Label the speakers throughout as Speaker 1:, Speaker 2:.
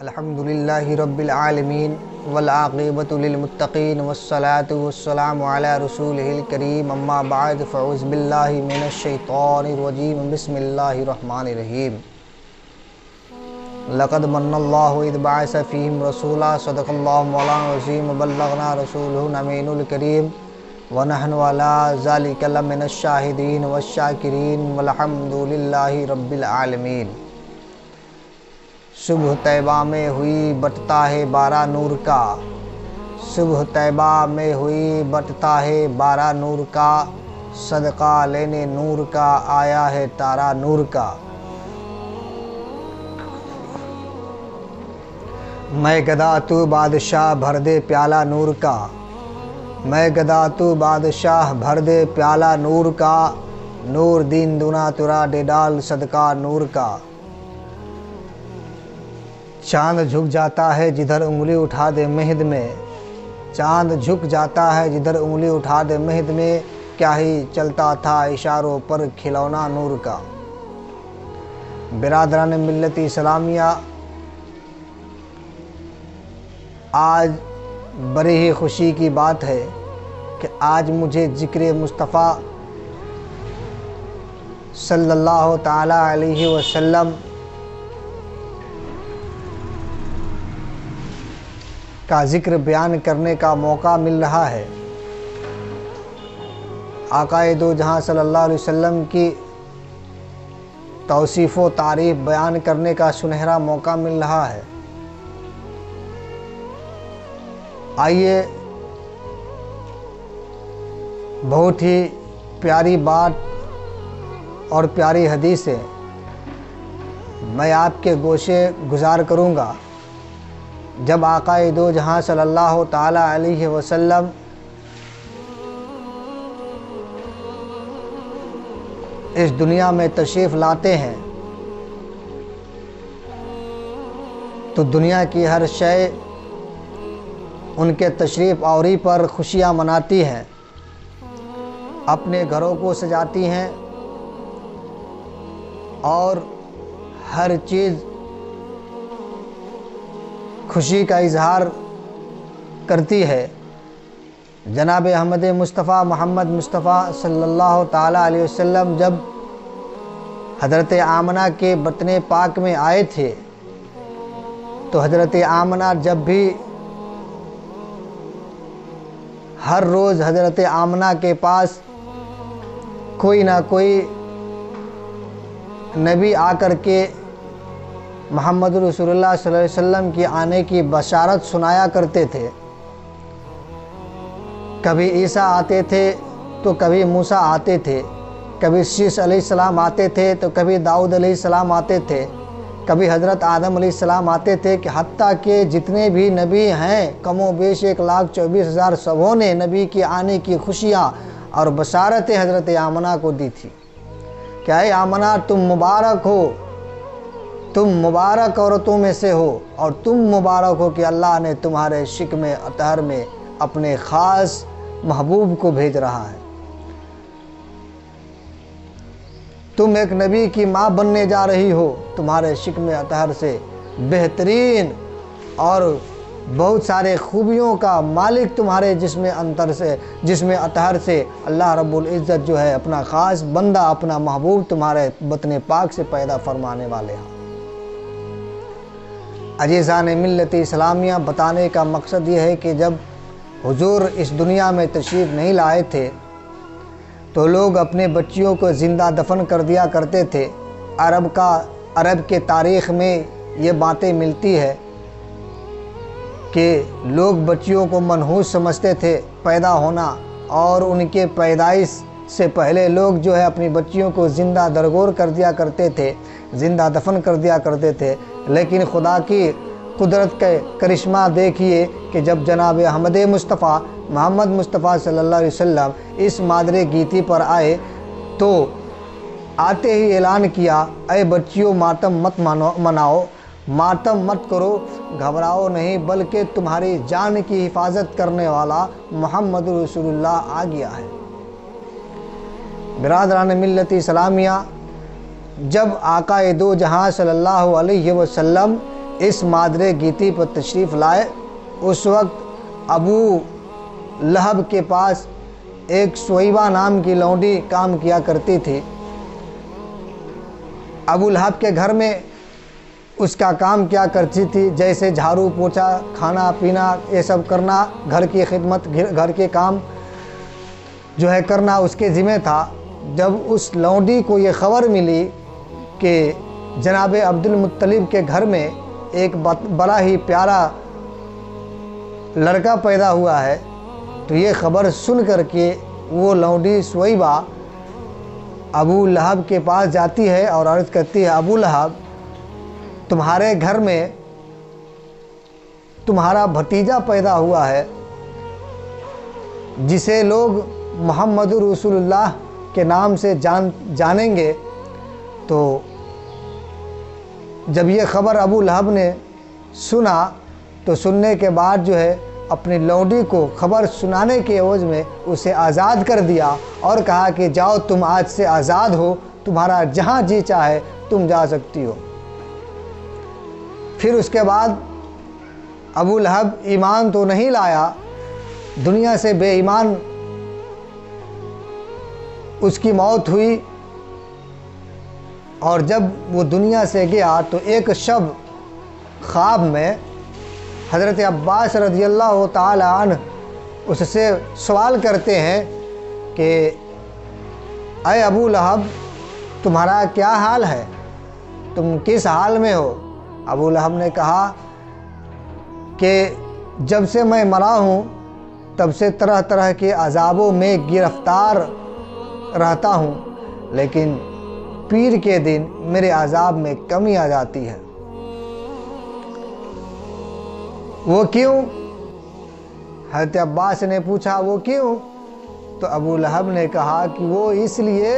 Speaker 1: الحمدللہ رب العالمین والعاقبۃ للمتقین والصلاة والسلام علی رسولہ الکریم اما بعد فاعوذ باللہ من الشیطان الرجیم بسم اللہ الرحمن الرحیم لقد من اللہ اذ بعث فیہم رسولا صدق اللہ مولانا العظیم وبلغنا رسولہ الامین الکریم ونحن علی ذلک لمن الشاہدین والشاکرین والحمدللہ رب العالمین۔ صبح طیبہ میں ہوئی بٹتا ہے بارہ نور کا، صبح طیبہ میں ہوئی بٹتا ہے بارہ نور کا، صدقہ لینے نور کا آیا ہے تارا نور کا۔ میں گدا تو بادشاہ بھر دے پیالہ نور کا، میں گدا تو بادشاہ بھر دے پیالہ نور کا، نور دین دونا ترا دے ڈال صدقہ نور کا۔ چاند جھک جاتا ہے جدھر انگلی اٹھا دے مہد میں، چاند جھک جاتا ہے جدھر انگلی اٹھا دے مہد میں، کیا ہی چلتا تھا اشاروں پر کھلونا نور کا۔ برادران ملت اسلامیہ، آج بڑی ہی خوشی کی بات ہے کہ آج مجھے ذکر مصطفیٰ صلی اللہ تعالی علیہ وسلم کا ذکر بیان کرنے کا موقع مل رہا ہے۔ آقا دو جہاں صلی اللہ علیہ وسلم کی توصیف و تعریف بیان کرنے کا سنہرا موقع مل رہا ہے۔ آئیے بہت ہی پیاری بات اور پیاری حدیث ہے میں آپ کے گوشے گزار کروں گا۔ جب آقا دو جہاں صلی اللہ تعالی علیہ وسلم اس دنیا میں تشریف لاتے ہیں تو دنیا کی ہر شے ان کے تشریف آوری پر خوشیاں مناتی ہیں، اپنے گھروں کو سجاتی ہیں اور ہر چیز خوشی کا اظہار کرتی ہے۔ جناب احمد مصطفیٰ محمد مصطفیٰ صلی اللہ تعالی علیہ وسلم جب حضرت آمنہ کے بطن پاک میں آئے تھے تو حضرت آمنہ جب بھی ہر روز حضرت آمنہ کے پاس کوئی نہ کوئی نبی آ کر کے محمد رسول اللہ صلی اللہ علیہ وسلم کی آنے کی بشارت سنایا کرتے تھے۔ کبھی عیسیٰ آتے تھے تو کبھی موسیٰ آتے تھے، کبھی شیس علیہ السلام آتے تھے تو کبھی داؤد علیہ السلام آتے تھے، کبھی حضرت آدم علیہ السلام آتے تھے، کہ حتیٰ کہ جتنے بھی نبی ہیں کم و بیش 1,24,000 سبوں نے نبی کے آنے کی خوشیاں اور بشارتیں حضرت آمنہ کو دی تھی کہ اے آمنہ تم مبارک ہو، تم مبارک عورتوں میں سے ہو، اور تم مبارک ہو کہ اللہ نے تمہارے شکم اطہر میں اپنے خاص محبوب کو بھیج رہا ہے۔ تم ایک نبی کی ماں بننے جا رہی ہو، تمہارے شکم اطہر سے بہترین اور بہت سارے خوبیوں کا مالک تمہارے جسم اطہر سے اللہ رب العزت جو ہے اپنا خاص بندہ، اپنا محبوب تمہارے بطن پاک سے پیدا فرمانے والے ہیں۔ عزیزان ملت اسلامیہ، بتانے کا مقصد یہ ہے کہ جب حضور اس دنیا میں تشریف نہیں لائے تھے تو لوگ اپنے بچیوں کو زندہ دفن کر دیا کرتے تھے۔ عرب کے تاریخ میں یہ باتیں ملتی ہے کہ لوگ بچیوں کو منحوس سمجھتے تھے پیدا ہونا، اور ان کے پیدائش سے پہلے لوگ جو ہے اپنی بچیوں کو زندہ درگور کر دیا کرتے تھے، زندہ دفن کر دیا کرتے تھے۔ لیکن خدا کی قدرت کا کرشمہ دیکھیے کہ جب جناب احمد مصطفیٰ محمد مصطفیٰ صلی اللہ علیہ وسلم اس مادر گیتی پر آئے تو آتے ہی اعلان کیا، اے بچیوں ماتم مت مناؤ، ماتم مت کرو، گھبراؤ نہیں، بلکہ تمہاری جان کی حفاظت کرنے والا محمد رسول اللہ آ گیا ہے۔ برادران ملت اسلامیہ، جب آقا دو جہاں صلی اللہ علیہ وسلم اس مادر گیتی پر تشریف لائے، اس وقت ابو لہب کے پاس ایک سویبہ نام کی لونڈی کام کیا کرتی تھی۔ ابو لہب کے گھر میں اس کا کام کیا کرتی تھی، جیسے جھاڑو پوچھا، کھانا پینا، یہ سب کرنا، گھر کی خدمت، گھر کے کام جو ہے کرنا اس کے ذمہ تھا۔ جب اس لونڈی کو یہ خبر ملی کہ جناب عبد المطلب کے گھر میں ایک بڑا ہی پیارا لڑکا پیدا ہوا ہے، تو یہ خبر سن کر کے وہ لونڈی سویبہ ابو لہب کے پاس جاتی ہے اور عرض کرتی ہے، ابو لہب، تمہارے گھر میں تمہارا بھتیجا پیدا ہوا ہے جسے لوگ محمد رسول اللہ کے نام سے جانیں گے۔ تو جب یہ خبر ابو لہب نے سنا تو سننے کے بعد جو ہے اپنی لونڈی کو خبر سنانے کے عوض میں اسے آزاد کر دیا اور کہا کہ جاؤ، تم آج سے آزاد ہو، تمہارا جہاں جی چاہے تم جا سکتی ہو۔ پھر اس کے بعد ابو لہب ایمان تو نہیں لایا، دنیا سے بے ایمان اس کی موت ہوئی، اور جب وہ دنیا سے گیا تو ایک شب خواب میں حضرت عباس رضی اللہ تعالی عنہ اس سے سوال کرتے ہیں کہ اے ابو لہب، تمہارا کیا حال ہے، تم کس حال میں ہو؟ ابو لہب نے کہا کہ جب سے میں مرا ہوں تب سے طرح طرح کے عذابوں میں گرفتار رہتا ہوں، لیکن پیر کے دن میرے عذاب میں کمی آ جاتی ہے۔ وہ کیوں؟ حضرت عباس نے پوچھا وہ کیوں؟ تو ابو لہب نے کہا کہ وہ اس لیے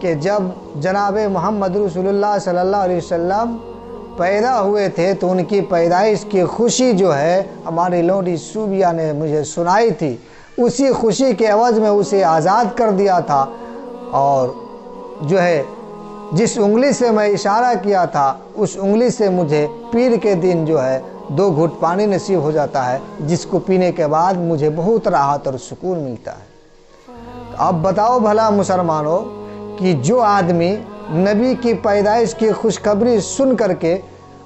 Speaker 1: کہ جب جناب محمد رسول اللہ صلی اللہ علیہ وسلم پیدا ہوئے تھے تو ان کی پیدائش کی خوشی جو ہے ہماری لونڈی سوبیا نے مجھے سنائی تھی، اسی خوشی کے عوض میں اسے آزاد کر دیا تھا، اور جو ہے جس انگلی سے میں اشارہ کیا تھا اس انگلی سے مجھے پیر کے دن جو ہے 2 گھٹ پانی نصیب ہو جاتا ہے، جس کو پینے کے بعد مجھے بہت راحت اور سکون ملتا ہے۔ اب بتاؤ بھلا مسلمانوں کہ جو آدمی نبی کی پیدائش کی خوشخبری سن کر کے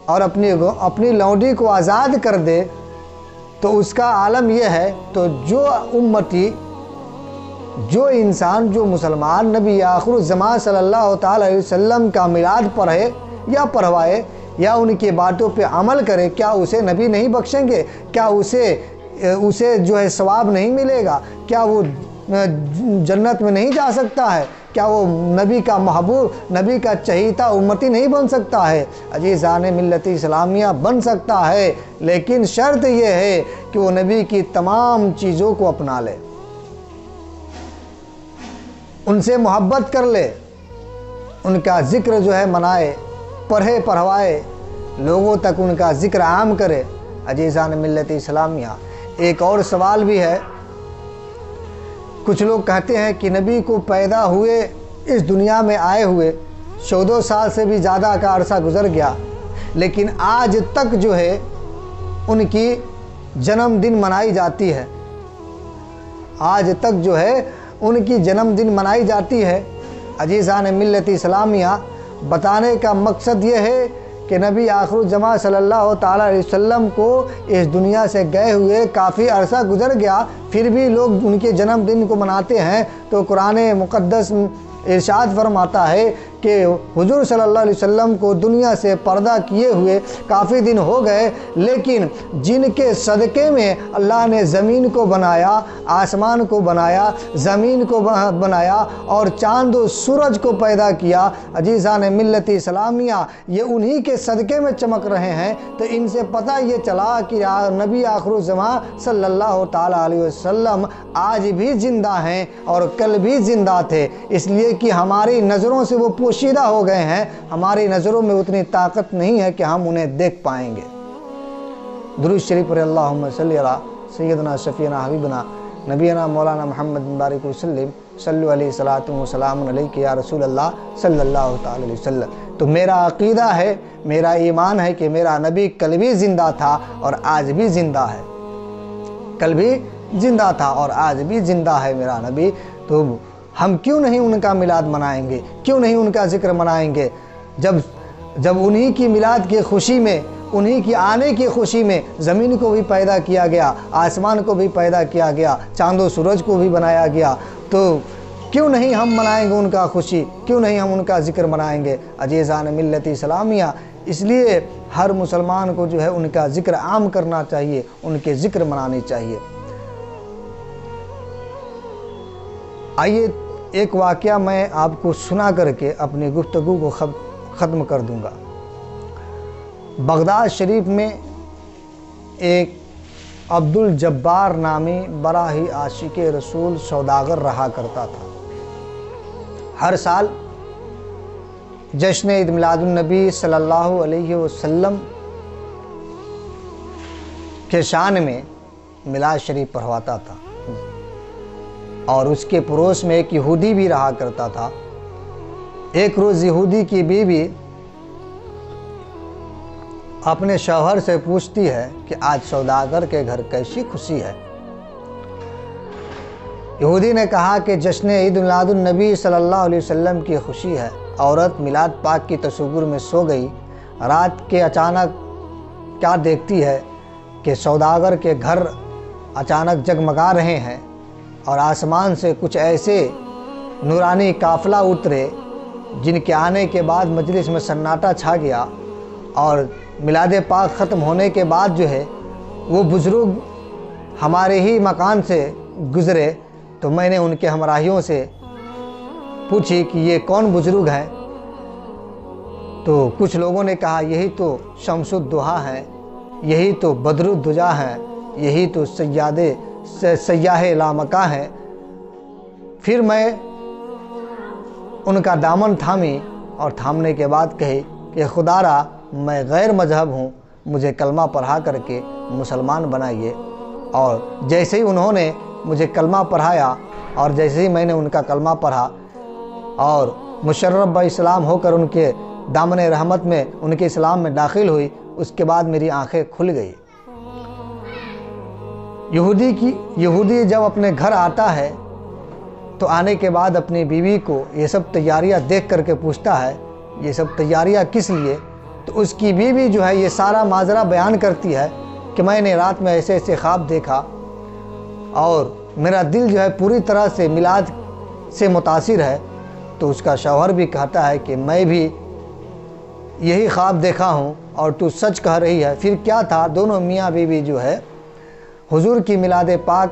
Speaker 1: اور اپنی لونڈی کو آزاد کر دے تو اس کا عالم یہ ہے، تو جو امتی، جو انسان، جو مسلمان نبی آخر الزمان صلی اللہ تعالی علیہ وسلم کا میلاد پڑھے یا پڑھوائے یا ان کی باتوں پہ عمل کرے، کیا اسے نبی نہیں بخشیں گے؟ کیا اسے جو ہے ثواب نہیں ملے گا؟ کیا وہ جنت میں نہیں جا سکتا ہے؟ کیا وہ نبی کا محبوب، نبی کا چہیتا امتی نہیں بن سکتا ہے؟ عزیزان ملت اسلامیہ بن سکتا ہے، لیکن شرط یہ ہے کہ وہ نبی کی تمام چیزوں کو اپنا لے، ان سے محبت کر لے، ان کا ذکر جو ہے منائے، پڑھے پڑھوائے، لوگوں تک ان کا ذکر عام کرے۔ عزیزان ملت اسلامیہ، ایک اور سوال بھی ہے۔ کچھ لوگ کہتے ہیں کہ نبی کو پیدا ہوئے، اس دنیا میں آئے ہوئے 14 سال سے بھی زیادہ کا عرصہ گزر گیا، لیکن آج تک جو ہے ان کی جنم دن منائی جاتی ہے، آج تک جو ہے ان کی جنم دن منائی جاتی ہے۔ عزیزان ملت اسلامیہ، بتانے کا مقصد یہ ہے کہ نبی آخر الزمان صلی اللہ تعالی علیہ وسلم کو اس دنیا سے گئے ہوئے کافی عرصہ گزر گیا، پھر بھی لوگ ان کے جنم دن کو مناتے ہیں۔ تو قرآن مقدس ارشاد فرماتا ہے کہ حضور صلی اللہ علیہ وسلم کو دنیا سے پردہ کیے ہوئے کافی دن ہو گئے، لیکن جن کے صدقے میں اللہ نے زمین کو بنایا، آسمان کو بنایا، زمین کو بنایا اور چاند و سورج کو پیدا کیا، عزیزان ملت اسلامیہ، یہ انہی کے صدقے میں چمک رہے ہیں۔ تو ان سے پتہ یہ چلا کہ نبی آخر الزمان صلی اللہ تعالی علیہ وسلم آج بھی زندہ ہیں اور کل بھی زندہ تھے، اس لیے کہ ہماری نظروں سے وہ پوشیدہ ہو گئے ہیں، ہماری نظروں میں اتنی طاقت نہیں ہے کہ ہم انہیں دیکھ پائیں گے۔ درود شریف پر اللہم صلی علی سیدنا شفیعنا حبیبنا نبینا مولانا محمد مبارک وسلم، صلو علیہ الصلوۃ والسلام علیک یا رسول اللہ صلی اللہ تعالی علیہ وسلم۔ تو میرا عقیدہ ہے، میرا ایمان ہے کہ میرا نبی کل بھی زندہ تھا اور آج بھی زندہ ہے، کل بھی زندہ تھا اور آج بھی زندہ ہے میرا نبی۔ تو ہم کیوں نہیں ان کا میلاد منائیں گے، کیوں نہیں ان کا ذکر منائیں گے؟ جب انہی کی میلاد کی خوشی میں، انہی کی آنے کی خوشی میں زمین کو بھی پیدا کیا گیا، آسمان کو بھی پیدا کیا گیا، چاند و سورج کو بھی بنایا گیا، تو کیوں نہیں ہم منائیں گے ان کا خوشی، کیوں نہیں ہم ان کا ذکر منائیں گے؟ عزیزان ملت اسلامیہ، اس لیے ہر مسلمان کو جو ہے ان کا ذکر عام کرنا چاہیے، ان کے ذکر منانے چاہیے۔ آئیے ایک واقعہ میں آپ کو سنا کر کے اپنی گفتگو کو ختم کر دوں گا۔ بغداد شریف میں ایک عبدالجبار نامی بڑا ہی عاشق رسول سوداگر رہا کرتا تھا۔ ہر سال جشن عید میلاد النبی صلی اللہ علیہ وسلم کے شان میں میلاد شریف پڑھواتا تھا، اور اس کے پڑوس میں ایک یہودی بھی رہا کرتا تھا۔ ایک روز یہودی کی بیوی اپنے شوہر سے پوچھتی ہے کہ آج سوداگر کے گھر کیسی خوشی ہے؟ یہودی نے کہا کہ جشن عید میلاد النبی صلی اللہ علیہ وسلم کی خوشی ہے۔ عورت میلاد پاک کی تصور میں سو گئی، رات کے اچانک کیا دیکھتی ہے کہ سوداگر کے گھر اچانک جگمگا رہے ہیں، اور آسمان سے کچھ ایسے نورانی قافلہ اترے جن کے آنے کے بعد مجلس میں سناٹا چھا گیا، اور میلاد پاک ختم ہونے کے بعد جو ہے وہ بزرگ ہمارے ہی مکان سے گزرے، تو میں نے ان کے ہمراہیوں سے پوچھی کہ یہ کون بزرگ ہیں؟ تو کچھ لوگوں نے کہا یہی تو شمس الضحیٰ ہیں، یہی تو بدر الدجا ہیں، یہی تو سیاح لامکہ ہیں۔ پھر میں ان کا دامن تھامی، اور تھامنے کے بعد کہی کہ خدا را میں غیر مذہب ہوں، مجھے کلمہ پڑھا کر کے مسلمان بنائیے۔ اور جیسے ہی انہوں نے مجھے کلمہ پڑھایا، اور جیسے ہی میں نے ان کا کلمہ پڑھا اور مشرف با اسلام ہو کر ان کے دامن رحمت میں، ان کے اسلام میں داخل ہوئی، اس کے بعد میری آنکھیں کھل گئی۔ یہودی جب اپنے گھر آتا ہے تو آنے کے بعد اپنی بیوی کو یہ سب تیاریاں دیکھ کر کے پوچھتا ہے یہ سب تیاریاں کس لیے؟ تو اس کی بیوی جو ہے یہ سارا ماجرا بیان کرتی ہے کہ میں نے رات میں ایسے ایسے خواب دیکھا، اور میرا دل جو ہے پوری طرح سے میلاد سے متاثر ہے۔ تو اس کا شوہر بھی کہتا ہے کہ میں بھی یہی خواب دیکھا ہوں، اور تو سچ کہہ رہی ہے۔ پھر کیا تھا، دونوں میاں بیوی جو ہے حضور کی میلاد پاک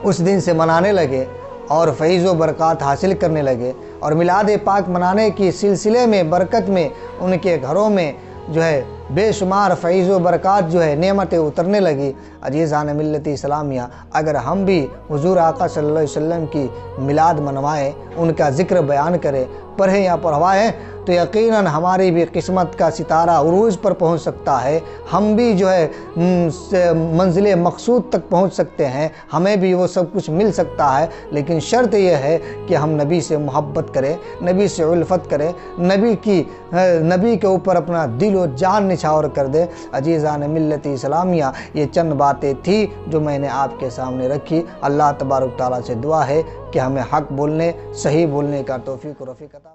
Speaker 1: اس دن سے منانے لگے، اور فیض و برکات حاصل کرنے لگے، اور میلاد پاک منانے کی سلسلے میں برکت میں ان کے گھروں میں جو ہے بے شمار فیض و برکات جو ہے نعمتیں اترنے لگی۔ عزیزان ملت اسلامیہ، اگر ہم بھی حضور آقا صلی اللہ علیہ وسلم کی میلاد منوائیں، ان کا ذکر بیان کریں، پڑھیں یا پڑھوائیں، تو یقیناً ہماری بھی قسمت کا ستارہ عروج پر پہنچ سکتا ہے، ہم بھی جو ہے منزل مقصود تک پہنچ سکتے ہیں، ہمیں بھی وہ سب کچھ مل سکتا ہے۔ لیکن شرط یہ ہے کہ ہم نبی سے محبت کریں، نبی سے الفت کریں، نبی کے اوپر اپنا دل و جان نچھاور کر دیں۔ عزیزان ملت اسلامیہ، یہ چند باتیں تھی جو میں نے آپ کے سامنے رکھی۔ اللہ تبارک تعالیٰ سے دعا ہے کہ ہمیں حق بولنے، صحیح بولنے کا توفیق و رفیق عطا